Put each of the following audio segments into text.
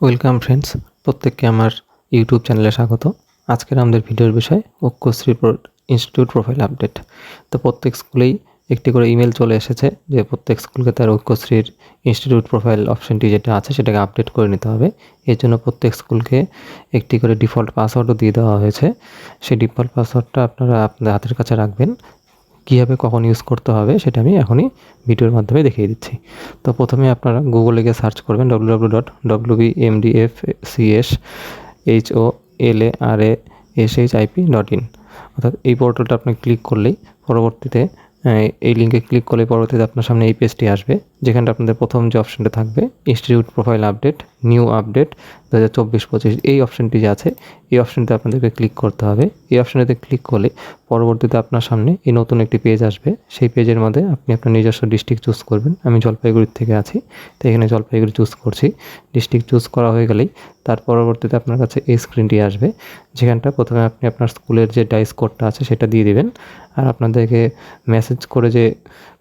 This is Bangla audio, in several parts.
ওয়েলকাম ফ্রেন্ডস, প্রত্যেককে আমার ইউটিউব চ্যানেলে স্বাগত। আজকের আমাদের ভিডিওর বিষয় ঐক্যশ্রী ইনস্টিটিউট প্রোফাইল আপডেট। তো প্রত্যেক স্কুলেই একটি করে ইমেল চলে এসেছে যে প্রত্যেক স্কুলকে তার ঐক্যশ্রীর ইনস্টিটিউট প্রোফাইল অপশনটি যেটা আছে সেটাকে আপডেট করে নিতে হবে। এর জন্য প্রত্যেক স্কুলকে একটি করে ডিফল্ট পাসওয়ার্ডও দিয়ে দেওয়া হয়েছে। সেই ডিফল্ট পাসওয়ার্ডটা আপনারা আপনাদের হাতের কাছে রাখবেন। কীভাবে কখন ইউজ করতে হবে সেটা আমি এখনই ভিডিওর মাধ্যমে দেখিয়ে দিচ্ছি। তো প্রথমে আপনারা গুগলে গিয়ে সার্চ করবেন www.wbmdfcholaranaship.in। অর্থাৎ এই পোর্টালটা আপনি ক্লিক করলেই পরবর্তীতে এই লিঙ্কে ক্লিক করলে পরবর্তীতে আপনার সামনে এই পেজটি আসবে, যেখানটা আপনাদের প্রথম যে অপশনটা থাকবে institute profile update, new update 2024-25, এই অপশনটি যে আছে এই অপশনটিতে আপনাদেরকে ক্লিক করতে হবে। এই অপশনটিতে ক্লিক করলে পরবর্তীতে আপনার সামনে এই নতুন একটি পেজ আসবে। সেই পেজের মধ্যে আপনি আপনার নিজস্ব ডিস্ট্রিক্ট চুজ করবেন। আমি জলপাইগুড়ির থেকে আছি, তো এখানে জলপাইগুড়ি চুজ করছি। ডিস্ট্রিক্ট চুজ করা হয়ে গেলেই তার পরবর্তীতে আপনার কাছে এই স্ক্রিনটি আসবে, যেখানটা প্রথমে আপনি আপনার স্কুলের যে ডাইস কোডটা আছে সেটা দিয়ে দিবেন। আর আপনাদেরকে মেসেজ করে যে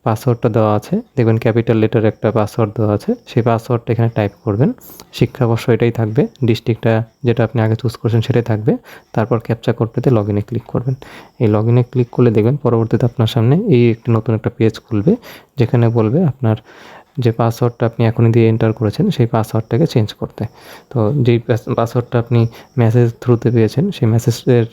পাসওয়ার্ডটা দেওয়া আছে, দেখবেন ক্যাপিটাল লেটার একটা পাসওয়ার্ড দেওয়া আছে, সেই পাসওয়ার্ডটা এখানে টাইপ করবেন। শিক্ষাবর্ষ এটাই থাকবে, ডিস্ট্রিক্টটা যেটা আপনি আগে চুজ করছেন সেটাই থাকবে। তারপর ক্যাপচা কোডটাতে লগ ইনে ক্লিক করবেন। এই লগ ইনে ক্লিক করলে দেখবেন পরবর্তীতে আপনার সামনে এই একটি নতুন একটা পেজ খুলবে, যেখানে বলবে আপনার যে পাসওয়ার্ডটা আপনি এখনই দিয়ে এন্টার করেছেন সেই পাসওয়ার্ডটাকে চেঞ্জ করতে। তো যেই পাসওয়ার্ডটা আপনি মেসেজ থ্রুতে পেয়েছেন সেই মেসেজের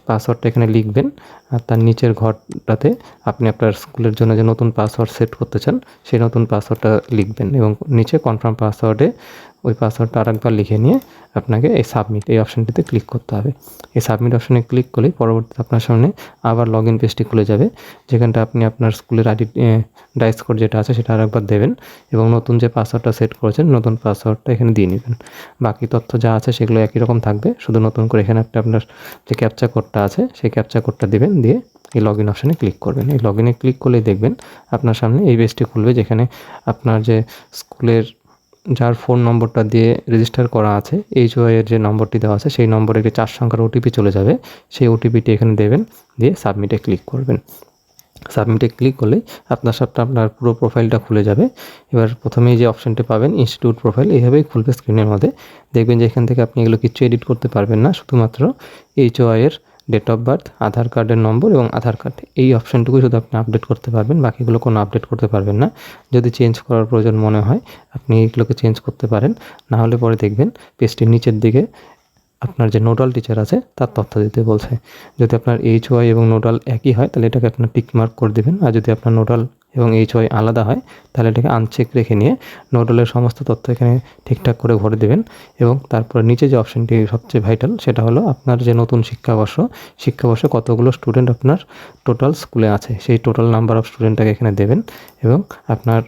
পাসওয়ার্ডটা এখানে লিখবেন। আর তার নিচের ঘরটাতে আপনি আপনার স্কুলের জন্য যে নতুন পাসওয়ার্ড সেট করতে চান সেই নতুন পাসওয়ার্ডটা লিখবেন, এবং নিচে কনফার্ম পাসওয়ার্ডে ওই পাসওয়ার্ডটা আরেকবার লিখে নিয়ে আপনাকে এই সাবমিট এই অপশানটিতে ক্লিক করতে হবে। এই সাবমিট অপশানে ক্লিক করলেই পরবর্তীতে আপনার সামনে আবার লগ ইন পেজটি খুলে যাবে, যেখানটা আপনি আপনার স্কুলের ডাইস কোড যেটা আছে সেটা আরেকবার দেবেন, এবং নতুন যে পাসওয়ার্ডটা সেট করেছেন নতুন পাসওয়ার্ডটা এখানে দিয়ে নেবেন। বাকি তথ্য যা আছে সেগুলো একই রকম থাকবে, শুধু নতুন করে এখানে একটা আপনার যে ক্যাপচা কোডটা আছে সেই ক্যাপচা কোডটা দিবেন, দিয়ে এই লগ ইন অপশানে ক্লিক করবেন। এই লগ ইনে ক্লিক করলেই দেখবেন আপনার সামনে এই পেজটি খুলবে, যেখানে আপনার যে স্কুলের যার ফোন নম্বরটা দিয়ে রেজিস্টার করা আছে HOI এর যে নম্বরটি দেওয়া আছে সেই নম্বরে একটি 4 সংখ্যার ওটিপি চলে যাবে। সেই ওটিপিটি এখানে দেবেন, দিয়ে সাবমিটে ক্লিক করবেন। সাবমিটে ক্লিক করলেই আপনার পুরো প্রোফাইলটা খুলে যাবে। এবার প্রথমেই যে অপশানটি পাবেন ইনস্টিটিউট প্রোফাইল, এইভাবেই খুলবে স্ক্রিনের মধ্যে। দেখবেন যে এখান থেকে আপনি এগুলো কিছু এডিট করতে পারবেন না, শুধুমাত্র HOI এর ডেট অফ বার্থ, আধার কার্ডের নম্বর এবং আধার কার্ড, এই অপশানটুকুই শুধু আপনি আপডেট করতে পারবেন, বাকিগুলো কোনো আপডেট করতে পারবেন না। যদি চেঞ্জ করার প্রয়োজন মনে হয় আপনি এইগুলোকে চেঞ্জ করতে পারেন, না হলে পরে দেখবেন পেজটির নিচের দিকে আপনার যে নোডাল টিচার আছে তার তথ্য দিতে বলছে। যদি আপনার HOI এবং নোডাল একই হয় তাহলে এটাকে আপনার টিক মার্ক করে দেবেন, আর যদি আপনার নোডাল এবং HOI আলাদা হয় তাহলে এটাকে আনচেক রেখে নিয়ে নোডালের সমস্ত তথ্য এখানে ঠিকঠাক করে ভরে দেবেন। এবং তারপর নিচে যে অপশানটি সবচেয়ে ভাইটাল সেটা হলো আপনার যে নতুন শিক্ষাবর্ষে কতগুলো স্টুডেন্ট আপনার টোটাল স্কুলে আছে সেই টোটাল নাম্বার অফ স্টুডেন্টটাকে এখানে দেবেন, এবং আপনার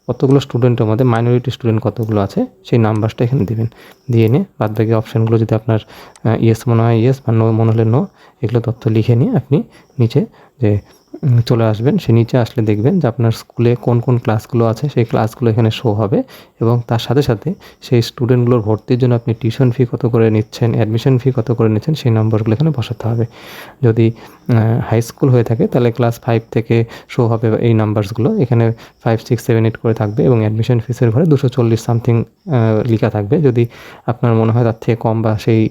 কতগুলো স্টুডেন্টের মধ্যে মাইনরিটি স্টুডেন্ট কতগুলো আছে সেই নাম্বারটা এখানে দেবেন। দিয়ে নিয়ে বাদবাকি অপশানগুলো যদি আপনার ইয়েস মনে হয় ইয়েস, বা নো মনে হলে নো, এগুলো তথ্য লিখে নিয়ে আপনি নিচে যে চলে আসবেন। সে নিচে আসলে দেখবেন যে আপনার স্কুলে কোন কোন ক্লাসগুলো আছে সেই ক্লাসগুলো এখানে শো হবে, এবং তার সাথে সাথে সেই স্টুডেন্টগুলোর ভর্তির জন্য আপনি টিউশন ফি কত করে নিচ্ছেন, অ্যাডমিশন ফি কত করে নিচ্ছেন সেই নম্বরগুলো এখানে বসাতে হবে। যদি হাই স্কুল হয়ে থাকে তাহলে ক্লাস 5 থেকে শো হবে এই নাম্বারসগুলো, এখানে 5, 6, 7, 8 করে থাকবে, এবং অ্যাডমিশন ফিসের ঘরে 240 সামথিং লেখা থাকবে। যদি আপনার মনে হয় তার থেকে কম বা সেই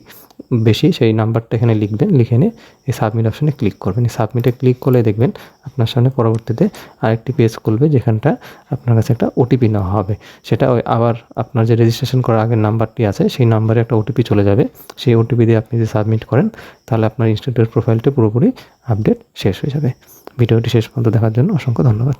বেশি সেই নাম্বারটা এখানে লিখবেন, লিখে নিয়ে এই সাবমিট অপশানে ক্লিক করবেন। এই সাবমিটে ক্লিক করলে দেখবেন আপনার সামনে পরবর্তীতে আরেকটি পেজ খুলবে, যেখানটা আপনার কাছে একটা ওটিপি নেওয়া হবে। সেটা আবার আপনার যে রেজিস্ট্রেশন করার আগের নাম্বারটি আছে সেই নাম্বারে একটা ওটিপি চলে যাবে। সেই ওটিপি দিয়ে আপনি যদি সাবমিট করেন তাহলে আপনার ইনস্টিটিউটের প্রোফাইলটি পুরোপুরি আপডেট শেষ হয়ে যাবে। ভিডিওটি শেষ পর্যন্ত দেখার জন্য অসংখ্য ধন্যবাদ।